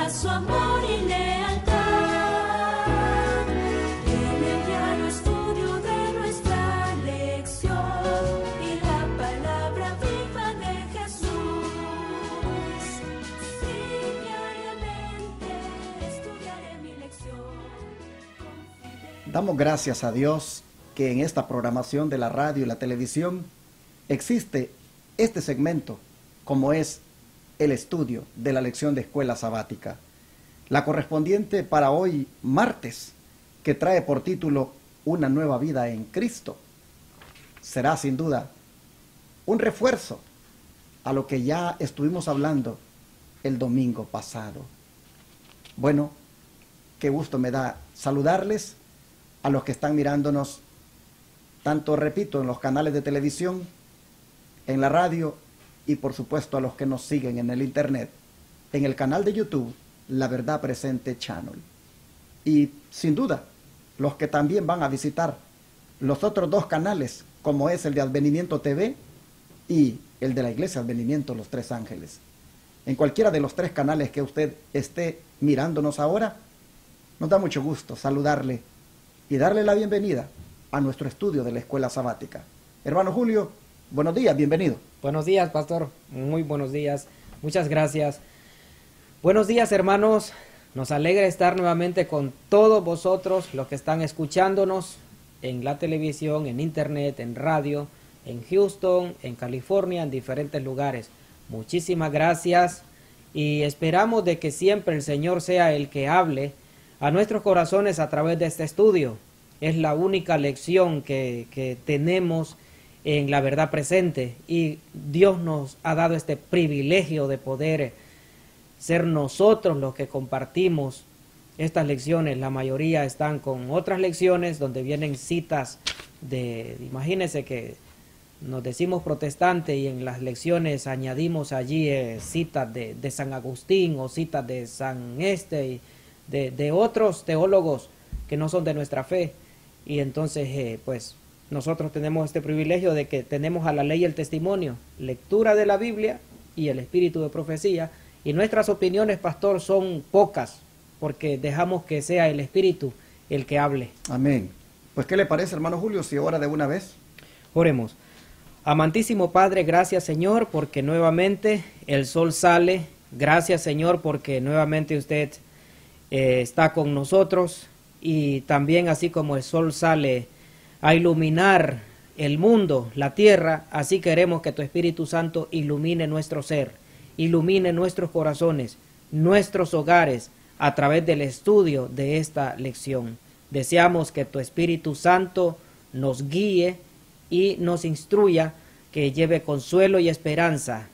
a su amor y lealtad. En el diario estudio de nuestra lección y la palabra viva de Jesús. Sí, diariamente estudiaré mi lección. Damos gracias a Dios que en esta programación de la radio y la televisión existe este segmento, como es el estudio de la lección de escuela sabática, la correspondiente para hoy martes, que trae por título Una nueva vida en Cristo. Será sin duda un refuerzo a lo que ya estuvimos hablando el domingo pasado. Bueno, qué gusto me da saludarles a los que están mirándonos, tanto, repito, en los canales de televisión, en la radio y por supuesto a los que nos siguen en el internet, en el canal de YouTube, La Verdad Presente Channel. Y sin duda, los que también van a visitar los otros dos canales, como es el de Advenimiento TV y el de la Iglesia Advenimiento Los Tres Ángeles. En cualquiera de los tres canales que usted esté mirándonos ahora, nos da mucho gusto saludarle y darle la bienvenida a nuestro estudio de la escuela sabática. Hermano Julio, buenos días, bienvenido. Buenos días, pastor, muy buenos días, muchas gracias. Buenos días, hermanos, nos alegra estar nuevamente con todos vosotros, los que están escuchándonos en la televisión, en internet, en radio, en Houston, en California, en diferentes lugares. Muchísimas gracias y esperamos de que siempre el Señor sea el que hable a nuestros corazones a través de este estudio. Es la única lección que tenemos en la verdad presente y Dios nos ha dado este privilegio de poder ser nosotros los que compartimos estas lecciones. La mayoría están con otras lecciones donde vienen citas imagínense que nos decimos protestante y en las lecciones añadimos allí citas de San Agustín o citas de San y de otros teólogos que no son de nuestra fe. Y entonces, pues, nosotros tenemos este privilegio de que tenemos a la ley y el testimonio, lectura de la Biblia y el espíritu de profecía. Y nuestras opiniones, pastor, son pocas, porque dejamos que sea el espíritu el que hable. Amén. Pues, ¿qué le parece, hermano Julio, si ora de una vez? Oremos. Amantísimo Padre, gracias, Señor, porque nuevamente el sol sale. Gracias, Señor, porque nuevamente usted está con nosotros. Y también así como el sol sale a iluminar el mundo, la tierra, así queremos que tu Espíritu Santo ilumine nuestro ser, ilumine nuestros corazones, nuestros hogares, a través del estudio de esta lección. Deseamos que tu Espíritu Santo nos guíe y nos instruya, que lleve consuelo y esperanza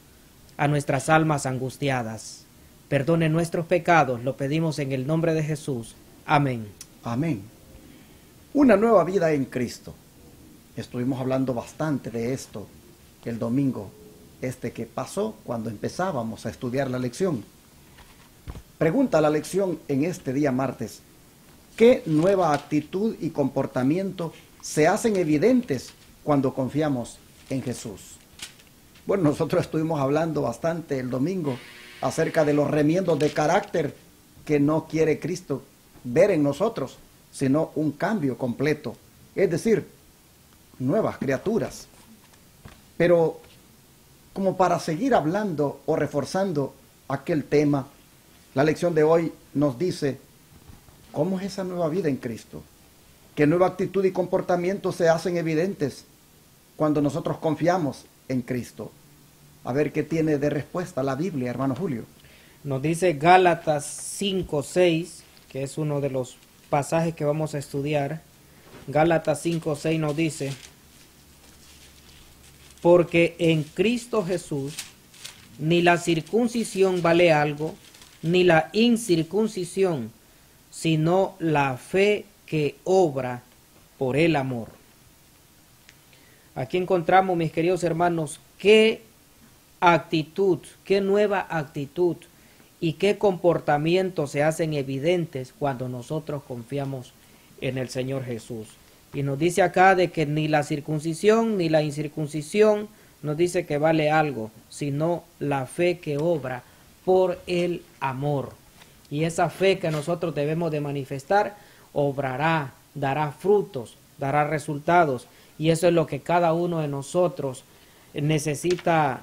a nuestras almas angustiadas. Perdone nuestros pecados, lo pedimos en el nombre de Jesús. Amén. Amén. Una nueva vida en Cristo. Estuvimos hablando bastante de esto el domingo que pasó cuando empezábamos a estudiar la lección. Pregunta la lección en este día martes: ¿qué nueva actitud y comportamiento se hacen evidentes cuando confiamos en Jesús? Bueno, nosotros estuvimos hablando bastante el domingo acerca de los remiendos de carácter que no quiere Cristo ver en nosotros, sino un cambio completo, es decir, nuevas criaturas. Pero como para seguir hablando o reforzando aquel tema, la lección de hoy nos dice cómo es esa nueva vida en Cristo, qué nueva actitud y comportamiento se hacen evidentes cuando nosotros confiamos en Cristo. A ver qué tiene de respuesta la Biblia, hermano Julio. Nos dice Gálatas 5:6, que es uno de los pasajes que vamos a estudiar. Gálatas 5:6 nos dice: porque en Cristo Jesús ni la circuncisión vale algo, ni la incircuncisión, sino la fe que obra por el amor. Aquí encontramos, mis queridos hermanos, qué actitud, qué nueva actitud y qué comportamientos se hacen evidentes cuando nosotros confiamos en el Señor Jesús. Y nos dice acá de que ni la circuncisión ni la incircuncisión nos dice que vale algo, sino la fe que obra por el amor. Y esa fe que nosotros debemos de manifestar, obrará, dará frutos, dará resultados. Y eso es lo que cada uno de nosotros necesita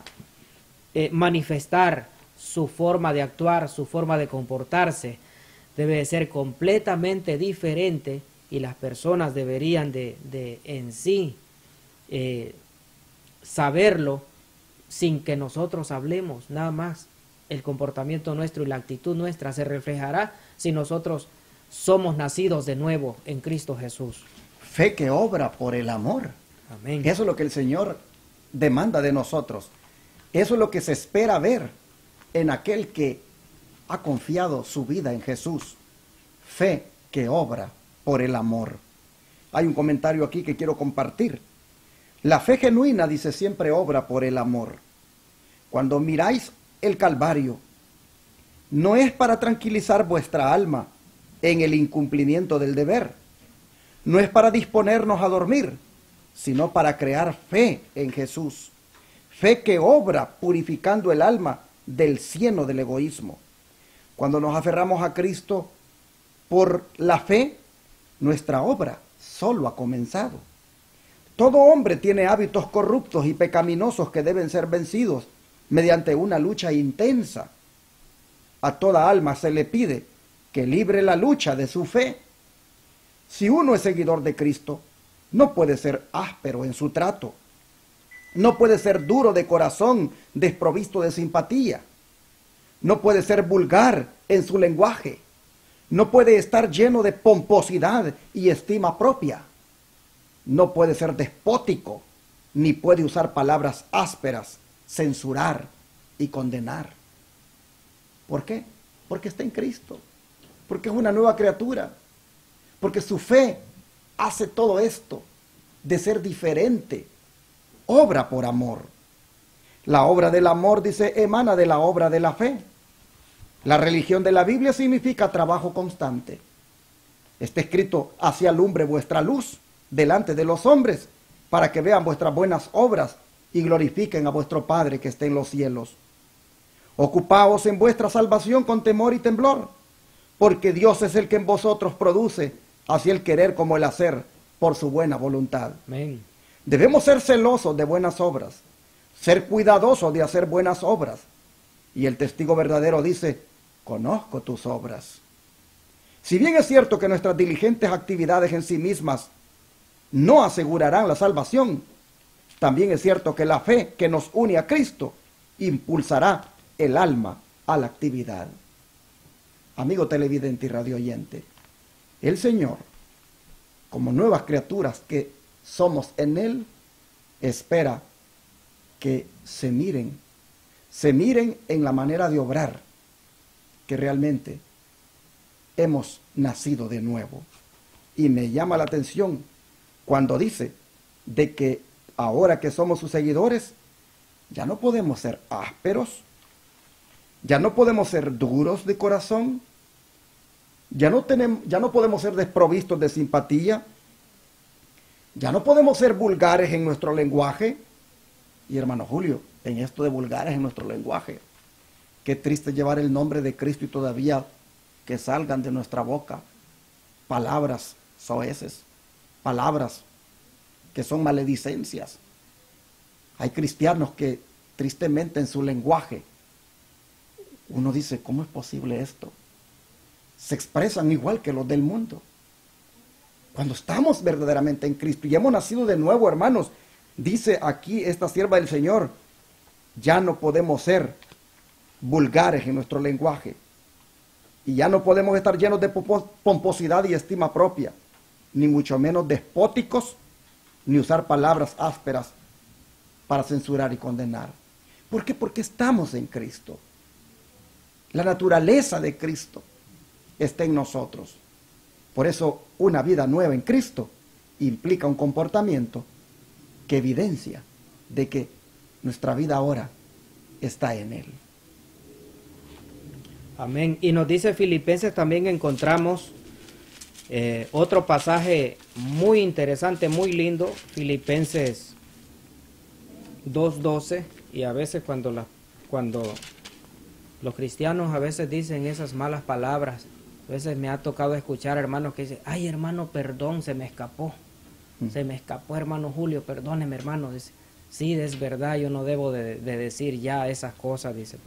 manifestar, su forma de actuar, su forma de comportarse. Debe de ser completamente diferente y las personas deberían de en sí saberlo sin que nosotros hablemos, nada más. El comportamiento nuestro y la actitud nuestra se reflejará si nosotros somos nacidos de nuevo en Cristo Jesús. Fe que obra por el amor. Amén. Eso es lo que el Señor demanda de nosotros. Eso es lo que se espera ver en aquel que ha confiado su vida en Jesús. Fe que obra por el amor. Hay un comentario aquí que quiero compartir. La fe genuina, dice, siempre obra por el amor. Cuando miráis el Calvario, no es para tranquilizar vuestra alma en el incumplimiento del deber. No es para disponernos a dormir, sino para crear fe en Jesús. Fe que obra purificando el alma del cieno del egoísmo. Cuando nos aferramos a Cristo por la fe, nuestra obra solo ha comenzado. Todo hombre tiene hábitos corruptos y pecaminosos que deben ser vencidos mediante una lucha intensa. A toda alma se le pide que libre la lucha de su fe. Si uno es seguidor de Cristo, no puede ser áspero en su trato. No puede ser duro de corazón, desprovisto de simpatía. No puede ser vulgar en su lenguaje. No puede estar lleno de pomposidad y estima propia. No puede ser despótico, ni puede usar palabras ásperas, censurar y condenar. ¿Por qué? Porque está en Cristo, porque es una nueva criatura, porque su fe hace todo esto de ser diferente. Obra por amor. La obra del amor, dice, emana de la obra de la fe. La religión de la Biblia significa trabajo constante. Está escrito: así alumbre vuestra luz delante de los hombres, para que vean vuestras buenas obras y glorifiquen a vuestro Padre que está en los cielos. Ocupaos en vuestra salvación con temor y temblor, porque Dios es el que en vosotros produce así el querer como el hacer por su buena voluntad. Amén. Debemos ser celosos de buenas obras, ser cuidadosos de hacer buenas obras. Y el testigo verdadero dice: conozco tus obras. Si bien es cierto que nuestras diligentes actividades en sí mismas no asegurarán la salvación, también es cierto que la fe que nos une a Cristo impulsará el alma a la actividad. Amigo televidente y radio oyente, el Señor, como nuevas criaturas que somos en Él, espera que se miren en la manera de obrar, que realmente hemos nacido de nuevo. Y me llama la atención cuando dice de que ahora que somos sus seguidores, ya no podemos ser ásperos, ya no podemos ser duros de corazón, ya no podemos ser desprovistos de simpatía, ya no podemos ser vulgares en nuestro lenguaje. Y hermano Julio, en esto de vulgares en nuestro lenguaje, qué triste llevar el nombre de Cristo y todavía que salgan de nuestra boca palabras soeces, palabras que son maledicencias. Hay cristianos que tristemente en su lenguaje, uno dice: ¿cómo es posible esto? Se expresan igual que los del mundo. Cuando estamos verdaderamente en Cristo y hemos nacido de nuevo, hermanos, dice aquí esta sierva del Señor, ya no podemos ser vulgares en nuestro lenguaje. Y ya no podemos estar llenos de pomposidad y estima propia, ni mucho menos despóticos, ni usar palabras ásperas para censurar y condenar. ¿Por qué? Porque estamos en Cristo. La naturaleza de Cristo está en nosotros. Por eso una vida nueva en Cristo implica un comportamiento que evidencia de que nuestra vida ahora está en Él. Amén. Y nos dice Filipenses, también encontramos otro pasaje muy interesante, muy lindo, Filipenses 2:12, y a veces cuando Los cristianos a veces dicen esas malas palabras. A veces me ha tocado escuchar hermanos que dicen, ay hermano, perdón, se me escapó. Se me escapó, hermano Julio, perdóneme, hermano. Dice, sí, es verdad, yo no debo de decir ya esas cosas, dice,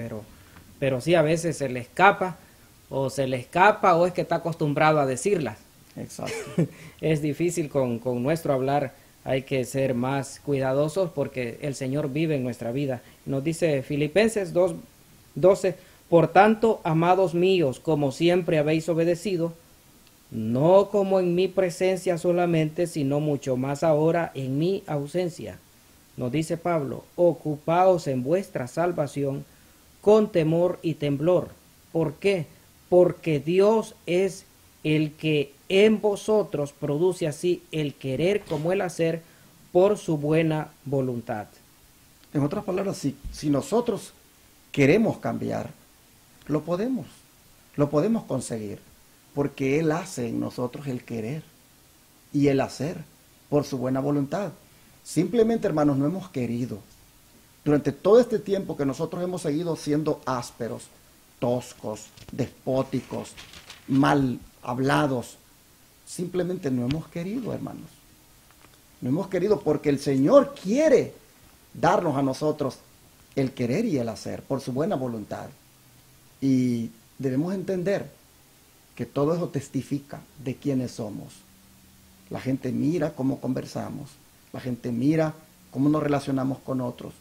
pero sí a veces se le escapa, o es que está acostumbrado a decirlas. Exacto. Es difícil con nuestro hablar, hay que ser más cuidadosos porque el Señor vive en nuestra vida. Nos dice Filipenses 2:12, por tanto, amados míos, como siempre habéis obedecido, no como en mi presencia solamente, sino mucho más ahora en mi ausencia. Nos dice Pablo, ocupaos en vuestra salvación con temor y temblor. ¿Por qué? Porque Dios es el que en vosotros produce así el querer como el hacer por su buena voluntad. En otras palabras, si nosotros queremos cambiar, lo podemos conseguir, porque Él hace en nosotros el querer y el hacer por su buena voluntad. Simplemente, hermanos, no hemos querido. Durante todo este tiempo que nosotros hemos seguido siendo ásperos, toscos, despóticos, mal hablados, simplemente no hemos querido, hermanos. No hemos querido porque el Señor quiere darnos a nosotros el querer y el hacer por su buena voluntad. Y debemos entender que todo eso testifica de quiénes somos. La gente mira cómo conversamos, la gente mira cómo nos relacionamos con otros.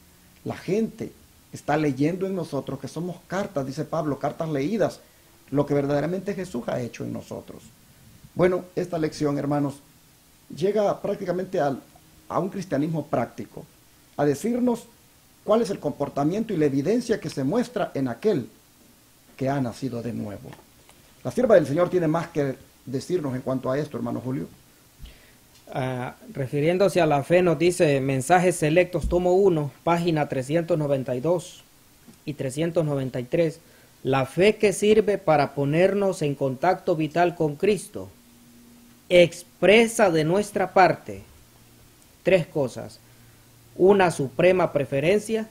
La gente está leyendo en nosotros que somos cartas, dice Pablo, cartas leídas, lo que verdaderamente Jesús ha hecho en nosotros. Bueno, esta lección, hermanos, llega prácticamente a un cristianismo práctico, a decirnos cuál es el comportamiento y la evidencia que se muestra en aquel que ha nacido de nuevo. La sierva del Señor tiene más que decirnos en cuanto a esto, hermano Julio. Refiriéndose a la fe, nos dice Mensajes Selectos, tomo 1, página 392 y 393. La fe que sirve para ponernos en contacto vital con Cristo expresa de nuestra parte tres cosas: una suprema preferencia,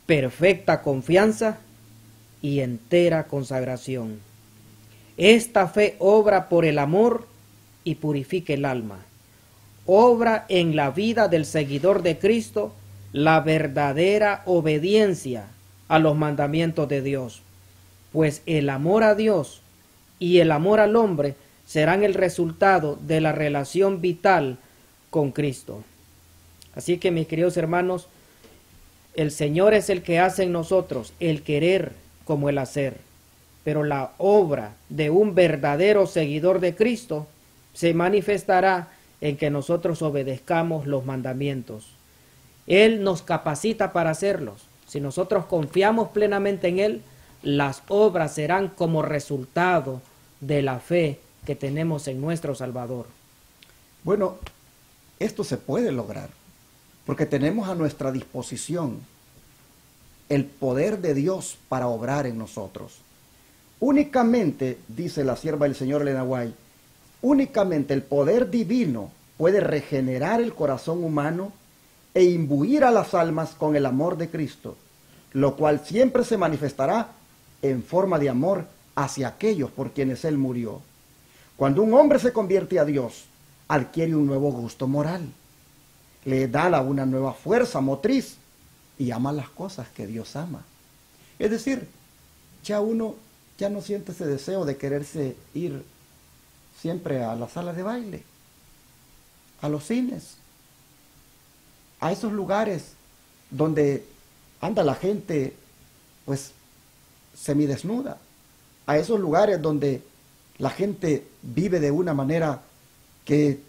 perfecta confianza y entera consagración. Esta fe obra por el amor y purifica el alma. Obra en la vida del seguidor de Cristo la verdadera obediencia a los mandamientos de Dios, pues el amor a Dios y el amor al hombre serán el resultado de la relación vital con Cristo. Así que, mis queridos hermanos, el Señor es el que hace en nosotros el querer como el hacer, pero la obra de un verdadero seguidor de Cristo se manifestará en que nosotros obedezcamos los mandamientos. Él nos capacita para hacerlos. Si nosotros confiamos plenamente en Él, las obras serán como resultado de la fe que tenemos en nuestro Salvador. Bueno, esto se puede lograr, porque tenemos a nuestra disposición el poder de Dios para obrar en nosotros. Únicamente, dice la sierva del Señor Elena White, únicamente el poder divino puede regenerar el corazón humano e imbuir a las almas con el amor de Cristo, lo cual siempre se manifestará en forma de amor hacia aquellos por quienes Él murió. Cuando un hombre se convierte a Dios, adquiere un nuevo gusto moral, le da una nueva fuerza motriz y ama las cosas que Dios ama. Es decir, ya uno ya no siente ese deseo de quererse ir siempre a la sala de baile, a los cines, a esos lugares donde anda la gente pues semidesnuda, a esos lugares donde la gente vive de una manera que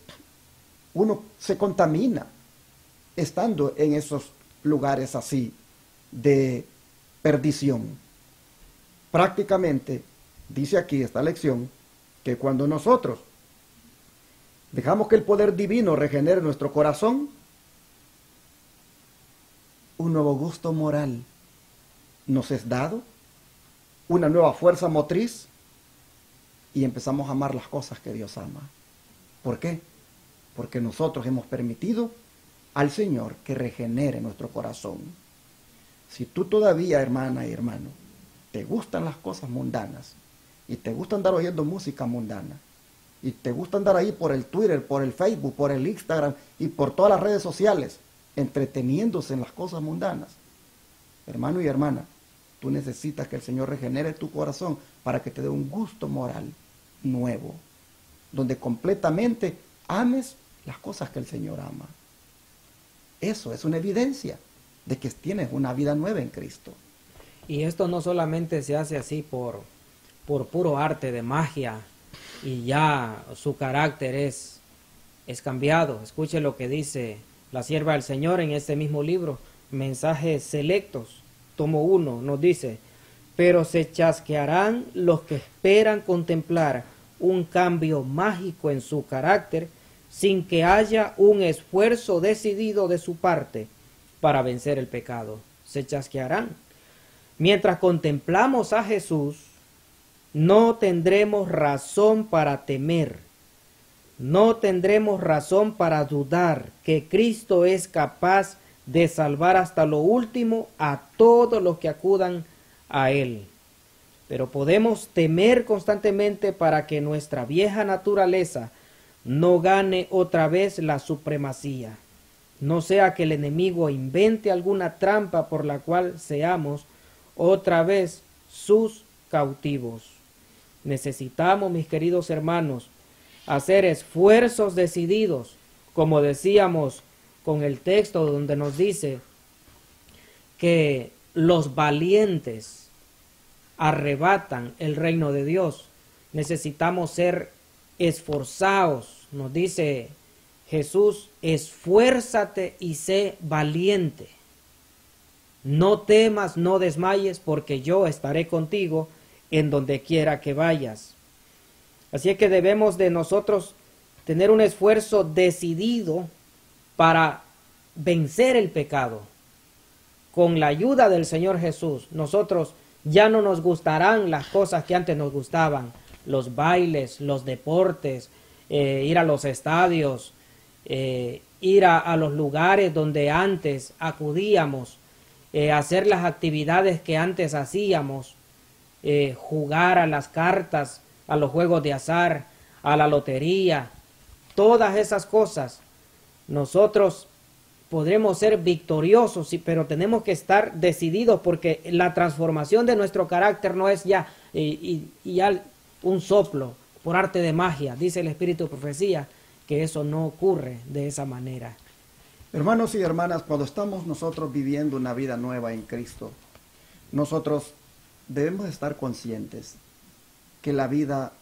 uno se contamina estando en esos lugares así de perdición. Prácticamente dice aquí esta lección que cuando nosotros dejamos que el poder divino regenere nuestro corazón, un nuevo gusto moral nos es dado, una nueva fuerza motriz, y empezamos a amar las cosas que Dios ama. ¿Por qué? Porque nosotros hemos permitido al Señor que regenere nuestro corazón. Si tú todavía, hermana y hermano, te gustan las cosas mundanas y te gusta andar oyendo música mundana y te gusta andar ahí por el Twitter, por el Facebook, por el Instagram y por todas las redes sociales, entreteniéndose en las cosas mundanas, hermano y hermana, tú necesitas que el Señor regenere tu corazón para que te dé un gusto moral nuevo, donde completamente ames las cosas que el Señor ama. Eso es una evidencia de que tienes una vida nueva en Cristo. Y esto no solamente se hace así por puro arte de magia y ya su carácter es cambiado. Escuche lo que dice la sierva del Señor en este mismo libro, Mensajes Selectos, tomo 1, nos dice: pero se chasquearán los que esperan contemplar un cambio mágico en su carácter sin que haya un esfuerzo decidido de su parte para vencer el pecado. Se chasquearán. Mientras contemplamos a Jesús, no tendremos razón para temer, no tendremos razón para dudar que Cristo es capaz de salvar hasta lo último a todos los que acudan a Él. Pero podemos temer constantemente para que nuestra vieja naturaleza no gane otra vez la supremacía, no sea que el enemigo invente alguna trampa por la cual seamos otra vez sus cautivos. Necesitamos, mis queridos hermanos, hacer esfuerzos decididos, como decíamos con el texto donde nos dice que los valientes arrebatan el reino de Dios. Necesitamos ser esforzados, nos dice Jesús: esfuérzate y sé valiente. No temas, no desmayes, porque yo estaré contigo en donde quiera que vayas. Así es que debemos de nosotros tener un esfuerzo decidido para vencer el pecado. Con la ayuda del Señor Jesús, nosotros ya no nos gustarán las cosas que antes nos gustaban, los bailes, los deportes, ir a los estadios, ir a los lugares donde antes acudíamos, hacer las actividades que antes hacíamos, jugar a las cartas, a los juegos de azar, a la lotería, todas esas cosas. Nosotros podremos ser victoriosos, sí, pero tenemos que estar decididos, porque la transformación de nuestro carácter no es ya, ya un soplo por arte de magia. Dice el Espíritu de Profecía que eso no ocurre de esa manera. Hermanos y hermanas, cuando estamos nosotros viviendo una vida nueva en Cristo, nosotros debemos estar conscientes que la vida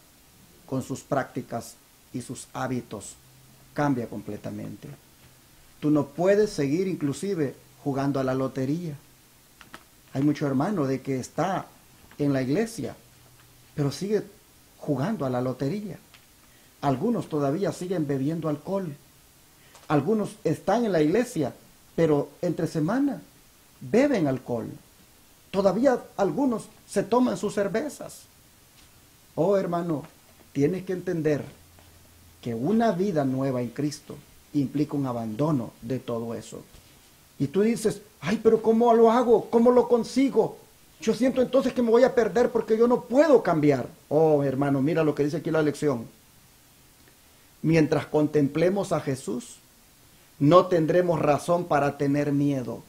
con sus prácticas y sus hábitos cambia completamente. Tú no puedes seguir inclusive jugando a la lotería. Hay mucho hermano de que está en la iglesia, pero sigue jugando a la lotería. Algunos todavía siguen bebiendo alcohol. Algunos están en la iglesia, pero entre semana beben alcohol. Todavía algunos se toman sus cervezas. Oh, hermano, tienes que entender que una vida nueva en Cristo implica un abandono de todo eso. Y tú dices: ay, pero ¿cómo lo hago? ¿Cómo lo consigo? Yo siento entonces que me voy a perder porque yo no puedo cambiar. Oh, hermano, mira lo que dice aquí la lección. Mientras contemplemos a Jesús, no tendremos razón para tener miedo.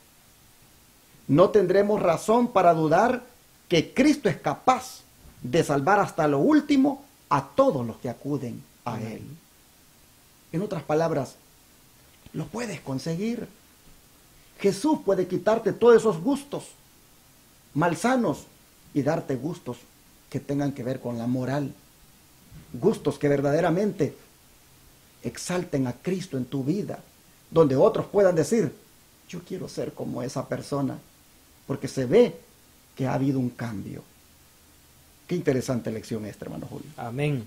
No tendremos razón para dudar que Cristo es capaz de salvar hasta lo último a todos los que acuden a Él. En otras palabras, lo puedes conseguir. Jesús puede quitarte todos esos gustos malsanos y darte gustos que tengan que ver con la moral. Gustos que verdaderamente exalten a Cristo en tu vida, donde otros puedan decir: yo quiero ser como esa persona, porque se ve que ha habido un cambio. Qué interesante lección esta, hermano Julio. Amén.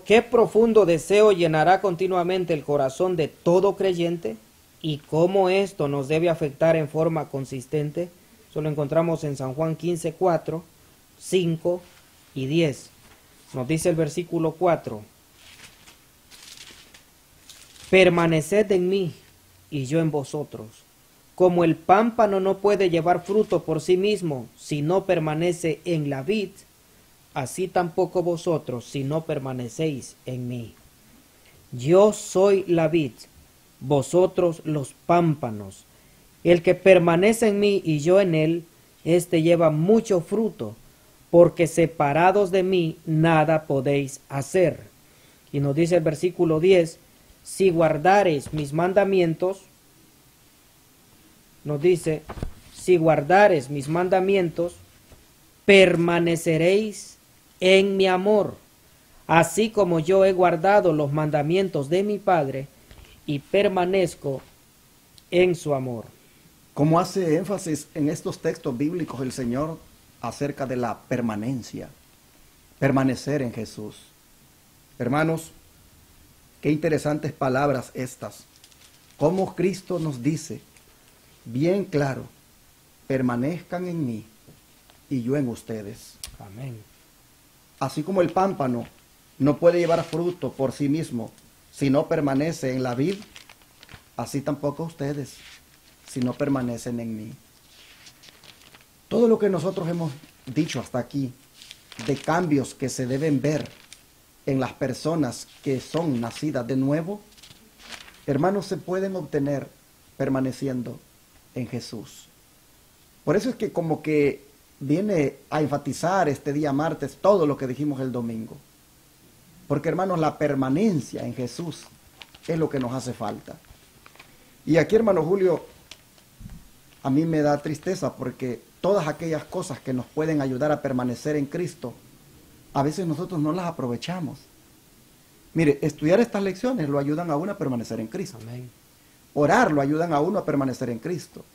Qué profundo deseo llenará continuamente el corazón de todo creyente, y cómo esto nos debe afectar en forma consistente. Eso lo encontramos en San Juan 15, 4, 5 y 10. Nos dice el versículo 4: permaneced en mí y yo en vosotros. como el pámpano no puede llevar fruto por sí mismo si no permanece en la vid, así tampoco vosotros si no permanecéis en mí. Yo soy la vid, vosotros los pámpanos. El que permanece en mí y yo en él, éste lleva mucho fruto, porque separados de mí nada podéis hacer. Y nos dice el versículo 10, si guardareis mis mandamientos, nos dice, si guardareis mis mandamientos, permaneceréis en mi amor, así como yo he guardado los mandamientos de mi Padre y permanezco en su amor. Como hace énfasis en estos textos bíblicos el Señor acerca de la permanencia, permanecer en Jesús. Hermanos, qué interesantes palabras estas. Como Cristo nos dice, bien claro, permanezcan en mí y yo en ustedes. Amén. Así como el pámpano no puede llevar fruto por sí mismo si no permanece en la vid, así tampoco ustedes si no permanecen en mí. Todo lo que nosotros hemos dicho hasta aquí, de cambios que se deben ver en las personas que son nacidas de nuevo, hermanos, se pueden obtener permaneciendo en Jesús. Por eso es que como que viene a enfatizar este día martes todo lo que dijimos el domingo. Porque, hermanos, la permanencia en Jesús es lo que nos hace falta. Y aquí, hermano Julio, a mí me da tristeza porque todas aquellas cosas que nos pueden ayudar a permanecer en Cristo, a veces nosotros no las aprovechamos. Mire, estudiar estas lecciones lo ayudan a uno a permanecer en Cristo. Amén. Orar lo ayudan a uno a permanecer en Cristo.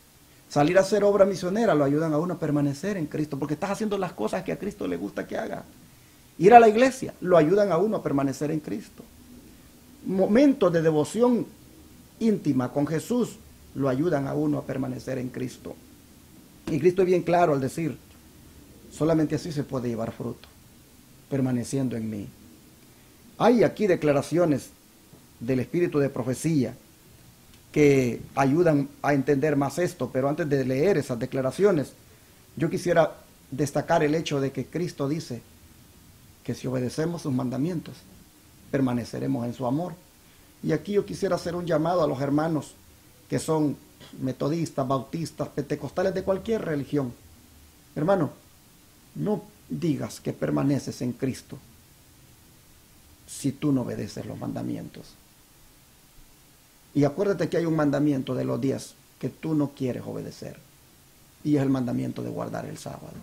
Salir a hacer obra misionera lo ayudan a uno a permanecer en Cristo, porque estás haciendo las cosas que a Cristo le gusta que haga. Ir a la iglesia lo ayudan a uno a permanecer en Cristo. Momentos de devoción íntima con Jesús lo ayudan a uno a permanecer en Cristo. Y Cristo es bien claro al decir, solamente así se puede llevar fruto, permaneciendo en mí. Hay aquí declaraciones del espíritu de profecía que ayudan a entender más esto, pero antes de leer esas declaraciones, yo quisiera destacar el hecho de que Cristo dice que si obedecemos sus mandamientos, permaneceremos en su amor. Y aquí yo quisiera hacer un llamado a los hermanos que son metodistas, bautistas, pentecostales, de cualquier religión. Hermano, no digas que permaneces en Cristo si tú no obedeces los mandamientos. Y acuérdate que hay un mandamiento de los 10 que tú no quieres obedecer, y es el mandamiento de guardar el sábado.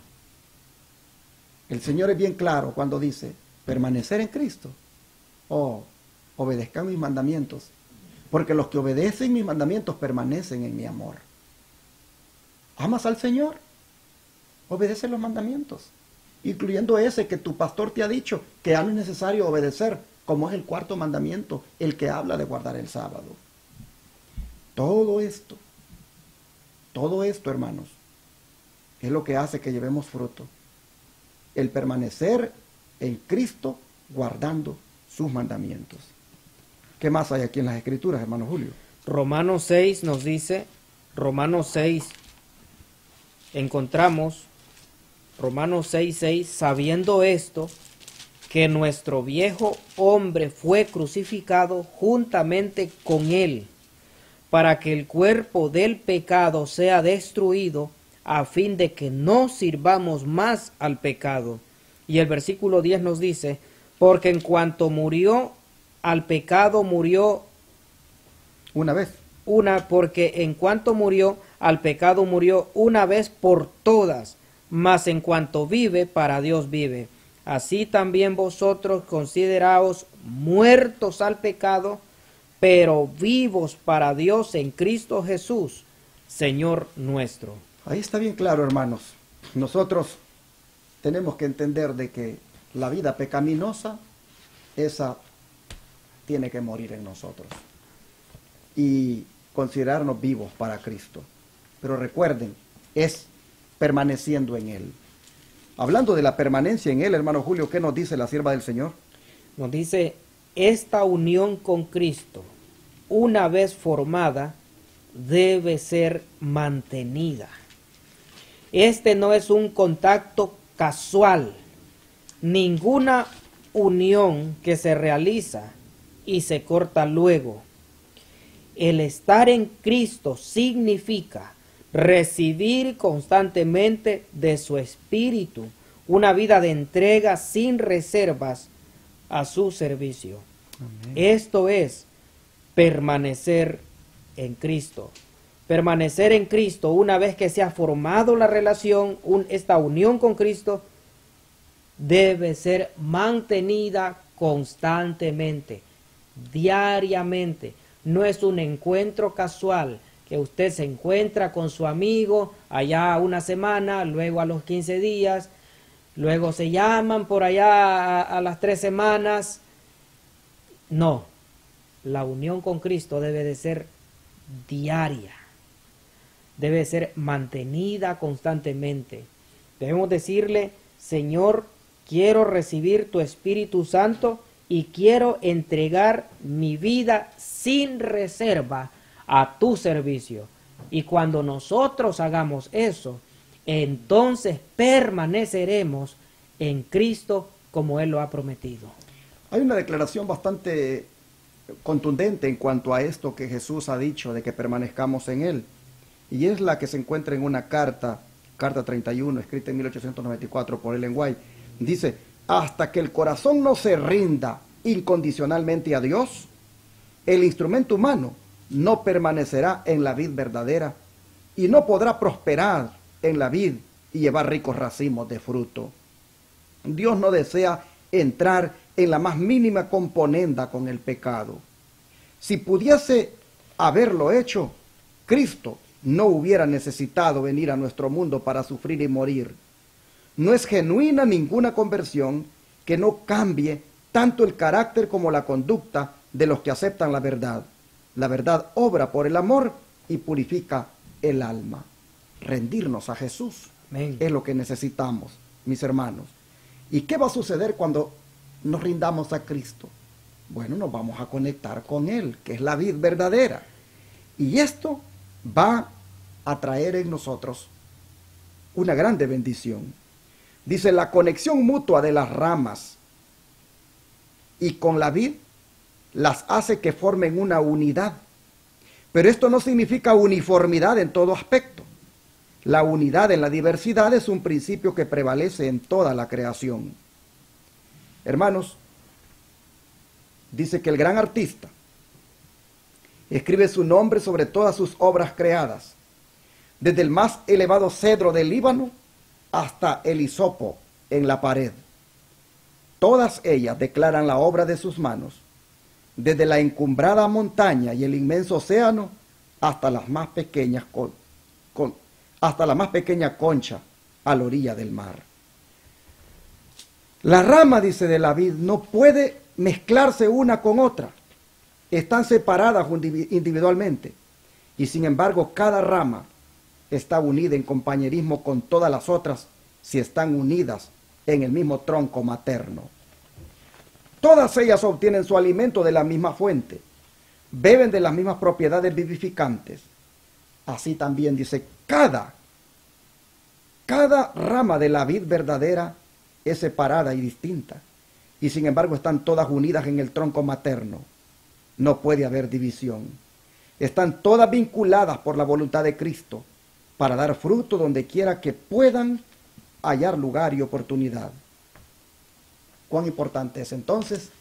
El Señor es bien claro cuando dice, permanecer en Cristo, obedezcan mis mandamientos, porque los que obedecen mis mandamientos permanecen en mi amor. ¿Amas al Señor? Obedece los mandamientos, incluyendo ese que tu pastor te ha dicho que ya no es necesario obedecer, como es el 4.º mandamiento, el que habla de guardar el sábado. Todo esto, hermanos, es lo que hace que llevemos fruto. El permanecer en Cristo guardando sus mandamientos. ¿Qué más hay aquí en las Escrituras, hermano Julio? Romanos 6 nos dice, Romanos 6, encontramos, Romanos 6:6, sabiendo esto, que nuestro viejo hombre fue crucificado juntamente con él, para que el cuerpo del pecado sea destruido, a fin de que no sirvamos más al pecado. Y el versículo 10 nos dice, porque en cuanto murió al pecado, murió una vez. Porque en cuanto murió al pecado, murió una vez por todas, mas en cuanto vive, para Dios vive. Así también vosotros consideraos muertos al pecado, pero vivos para Dios en Cristo Jesús, Señor nuestro. Ahí está bien claro, hermanos. Nosotros tenemos que entender de que la vida pecaminosa, esa tiene que morir en nosotros. Y considerarnos vivos para Cristo. Pero recuerden, es permaneciendo en Él. Hablando de la permanencia en Él, hermano Julio, ¿qué nos dice la sierva del Señor? Nos dice, esta unión con Cristo, una vez formada, debe ser mantenida. Este no es un contacto casual. Ninguna unión que se realiza y se corta luego. El estar en Cristo significa recibir constantemente de su Espíritu una vida de entrega sin reservas a su servicio. Amén. Esto es permanecer en Cristo. Permanecer en Cristo, una vez que se ha formado la relación, esta unión con Cristo, debe ser mantenida constantemente, diariamente. No es un encuentro casual que usted se encuentra con su amigo allá una semana, luego a los 15 días, luego se llaman por allá a las 3 semanas. No, la unión con Cristo debe de ser diaria, debe ser mantenida constantemente. Debemos decirle: Señor, quiero recibir tu Espíritu Santo y quiero entregar mi vida sin reserva a tu servicio. Y cuando nosotros hagamos eso, entonces permaneceremos en Cristo como Él lo ha prometido. Hay una declaración bastante contundente en cuanto a esto que Jesús ha dicho de que permanezcamos en Él. Y es la que se encuentra en una carta 31, escrita en 1894 por Ellen White. Dice: hasta que el corazón no se rinda incondicionalmente a Dios, el instrumento humano no permanecerá en la vid verdadera y no podrá prosperar en la vid y llevar ricos racimos de fruto. Dios no desea entrar en la más mínima componenda con el pecado. Si pudiese haberlo hecho, Cristo no hubiera necesitado venir a nuestro mundo para sufrir y morir. No es genuina ninguna conversión que no cambie tanto el carácter como la conducta de los que aceptan la verdad. La verdad obra por el amor y purifica el alma. Rendirnos a Jesús Amén. es lo que necesitamos, mis hermanos. ¿Y qué va a suceder cuando nos rindamos a Cristo? Bueno, nos vamos a conectar con Él, que es la vid verdadera. Y esto va a traer en nosotros una grande bendición. Dice: la conexión mutua de las ramas y con la vid las hace que formen una unidad. Pero esto no significa uniformidad en todo aspecto. La unidad en la diversidad es un principio que prevalece en toda la creación. Hermanos, dice que el gran artista escribe su nombre sobre todas sus obras creadas, desde el más elevado cedro del Líbano hasta el hisopo en la pared. Todas ellas declaran la obra de sus manos, desde la encumbrada montaña y el inmenso océano hasta las más pequeñas hasta la más pequeña concha a la orilla del mar. La rama, dice, de la vid no puede mezclarse una con otra. Están separadas individualmente y sin embargo cada rama está unida en compañerismo con todas las otras si están unidas en el mismo tronco materno. Todas ellas obtienen su alimento de la misma fuente, beben de las mismas propiedades vivificantes. Así también dice, cada rama de la vid verdadera es separada y distinta, y sin embargo están todas unidas en el tronco materno. No puede haber división. Están todas vinculadas por la voluntad de Cristo para dar fruto donde quiera que puedan hallar lugar y oportunidad. Cuán importante es entonces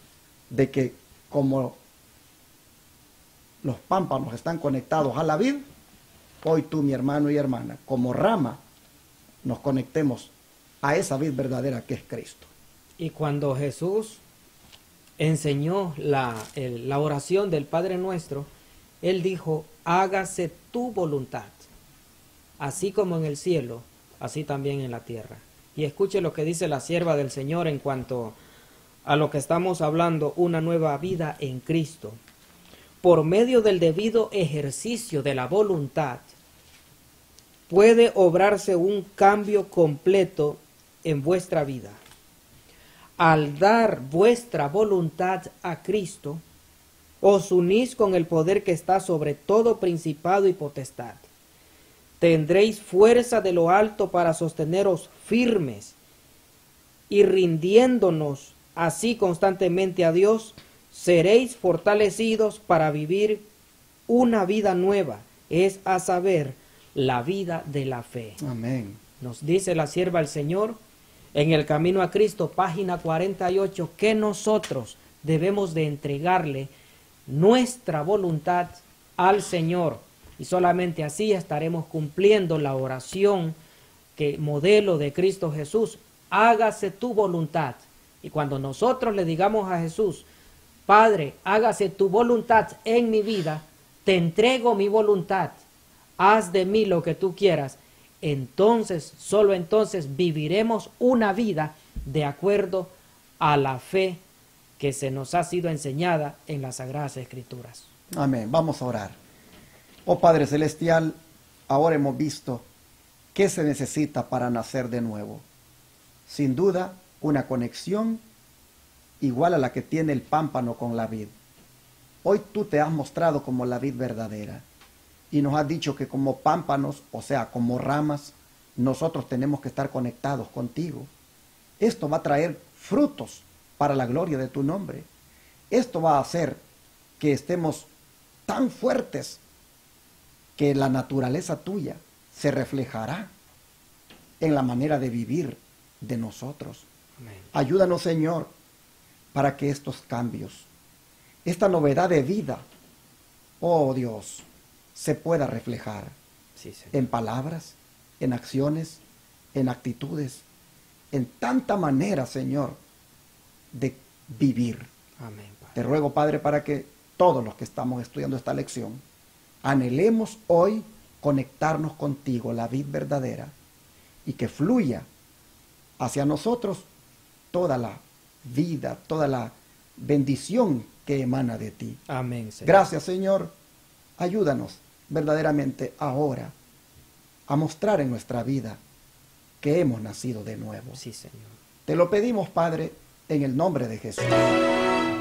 de que como los pámpanos están conectados a la vid, hoy tú, mi hermano y hermana, como rama, nos conectemos a esa vid verdadera que es Cristo. Y cuando Jesús enseñó la oración del Padre Nuestro, Él dijo: hágase tu voluntad, así como en el cielo, así también en la tierra. Y escuche lo que dice la sierva del Señor en cuanto a lo que estamos hablando, una nueva vida en Cristo. Por medio del debido ejercicio de la voluntad, puede obrarse un cambio completo en vuestra vida. Al dar vuestra voluntad a Cristo, os unís con el poder que está sobre todo principado y potestad. Tendréis fuerza de lo alto para sosteneros firmes, y rindiéndonos así constantemente a Dios, seréis fortalecidos para vivir una vida nueva, es a saber, la vida de la fe. Amén. Nos dice la sierva del Señor en el Camino a Cristo, página 48, que nosotros debemos de entregarle nuestra voluntad al Señor, y solamente así estaremos cumpliendo la oración que modelo de Cristo Jesús: hágase tu voluntad. Y cuando nosotros le digamos a Jesús: Padre, hágase tu voluntad en mi vida, te entrego mi voluntad, haz de mí lo que tú quieras, entonces, solo entonces viviremos una vida de acuerdo a la fe que se nos ha sido enseñada en las Sagradas Escrituras. Amén. Vamos a orar. Oh Padre Celestial, ahora hemos visto qué se necesita para nacer de nuevo. Sin duda, una conexión igual a la que tiene el pámpano con la vid. Hoy tú te has mostrado como la vid verdadera y nos has dicho que como pámpanos, o sea, como ramas, nosotros tenemos que estar conectados contigo. Esto va a traer frutos para la gloria de tu nombre. Esto va a hacer que estemos tan fuertes que la naturaleza tuya se reflejará en la manera de vivir de nosotros. Amén. Ayúdanos, Señor, para que estos cambios, esta novedad de vida, oh Dios, se pueda reflejar Sí, Señor. en palabras, en acciones, en actitudes, en tanta manera, Señor, de vivir. Amén, Padre. Te ruego, Padre, para que todos los que estamos estudiando esta lección anhelemos hoy conectarnos contigo, la vid verdadera, y que fluya hacia nosotros toda la vida, toda la bendición que emana de ti. Amén, Señor. Gracias, Señor. Ayúdanos verdaderamente ahora a mostrar en nuestra vida que hemos nacido de nuevo. Sí, Señor. Te lo pedimos, Padre, en el nombre de Jesús.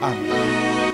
Amén.